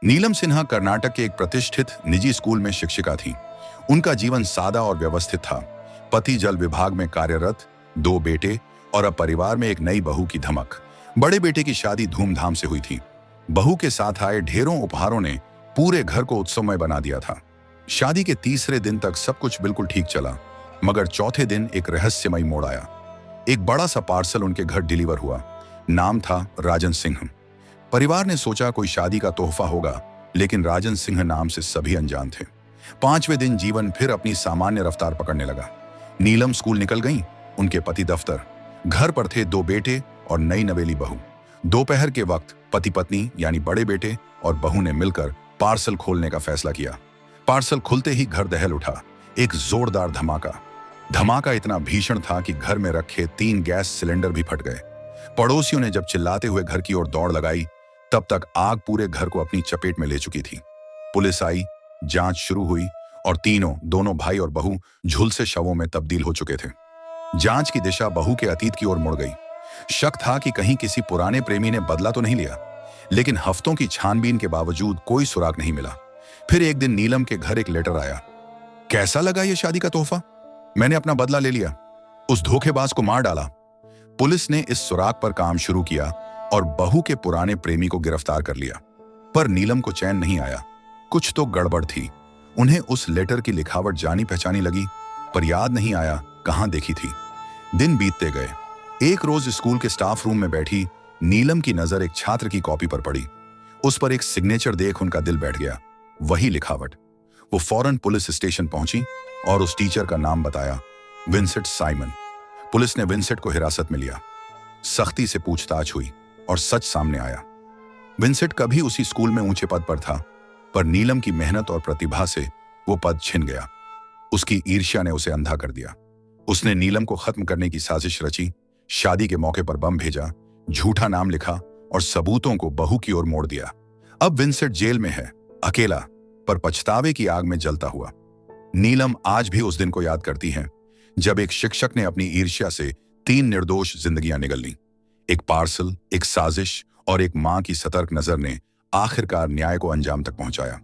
नीलम सिन्हा कर्नाटक के एक प्रतिष्ठित निजी स्कूल में शिक्षिका थीं। उनका जीवन सादा और व्यवस्थित था। पति जल विभाग में कार्यरत, 2 बेटे और अब परिवार में एक नई बहू की धमक। बड़े बेटे की शादी धूमधाम से हुई थी। बहू के साथ आए ढेरों उपहारों ने पूरे घर को उत्सवमय बना दिया था। शादी के तीसरे दिन तक सब कुछ बिल्कुल ठीक चला, मगर चौथे दिन एक रहस्यमयी मोड़ आया। एक बड़ा सा पार्सल उनके घर डिलीवर हुआ। नाम था राजन सिंह। परिवार ने सोचा कोई शादी का तोहफा होगा, लेकिन राजन सिंह नाम से सभी अनजान थे। 5वें दिन जीवन फिर अपनी सामान्य रफ्तार पकड़ने लगा। नीलम स्कूल निकल गईं, उनके पति दफ्तर। घर पर थे 2 बेटे और नई नवेली बहू। दोपहर के वक्त पति पत्नी यानी बड़े बेटे और बहू ने मिलकर पार्सल खोलने का फैसला किया। पार्सल खुलते ही घर दहल उठा। एक जोरदार धमाका। धमाका इतना भीषण था कि घर में रखे 3 गैस सिलेंडर भी फट गए। पड़ोसियों ने जब चिल्लाते हुए घर की ओर दौड़ लगाई, तब तक आग पूरे घर को अपनी चपेट में ले चुकी थी। पुलिस आई, जांच शुरू हुई और दोनों भाई और बहू झुलसे शवों में तब्दील हो चुके थे। जांच की दिशा बहू के अतीत की ओर मुड़ गई। शक था कि कहीं किसी पुराने प्रेमी ने बदला तो नहीं लिया, लेकिन हफ्तों की छानबीन के बावजूद कोई सुराग नहीं मिला। फिर एक दिन नीलम के घर एक लेटर आया। कैसा लगा ये शादी का तोहफा? मैंने अपना बदला ले लिया, उस धोखेबाज को मार डाला। पुलिस ने इस सुराग पर काम शुरू किया और बहू के पुराने प्रेमी को गिरफ्तार कर लिया। पर नीलम को चैन नहीं आया। कुछ तो गड़बड़ थी। उन्हें उस लेटर की लिखावट जानी पहचानी लगी, पर याद नहीं आया कहां देखी थी। दिन बीतते गए। एक रोज स्कूल के स्टाफ रूम में बैठी नीलम की नजर एक छात्र की कॉपी पर पड़ी। उस पर एक सिग्नेचर देख उनका दिल बैठ गया। वही लिखावट। वो फौरन पुलिस स्टेशन पहुंची और उस टीचर का नाम बताया, विंसेंट साइमन। पुलिस ने विंसेंट को हिरासत में लिया। सख्ती से पूछताछ हुई और सच सामने आया। विंसेंट कभी उसी स्कूल में ऊंचे पद पर था, पर नीलम की मेहनत और प्रतिभा से वो पद छिन गया। उसकी ईर्ष्या ने उसे अंधा कर दिया। उसने नीलम को खत्म करने की साजिश रची, शादी के मौके पर बम भेजा, झूठा नाम लिखा और सबूतों को बहू की ओर मोड़ दिया। अब विंसेंट जेल में है, अकेला, पर पछतावे की आग में जलता हुआ। नीलम आज भी उस दिन को याद करती है, जब एक शिक्षक ने अपनी ईर्ष्या से 3 निर्दोष जिंदगियां निगल लीं। एक पार्सल, एक साजिश और एक मां की सतर्क नजर ने आखिरकार न्याय को अंजाम तक पहुंचाया।